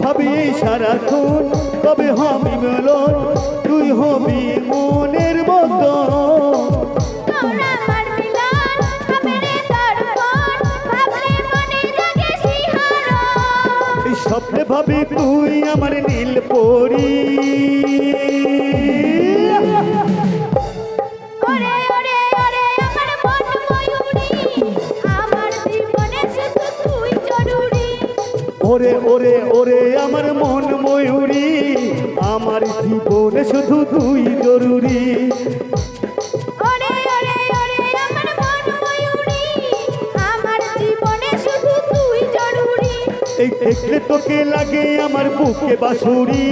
ভাবি সারাক্ষণ কবে হবি মিলন, তুই হবি মনের মতো। স্বপ্নে ভাবি তুই আমার নীল পরি। ওরে ওরে ওরে আমার মন ময়ূরী, আমার জীবনে শুধু তুই জরুরি। এই দেখলে তোকে লাগে আমার বুকে বাঁশুরি।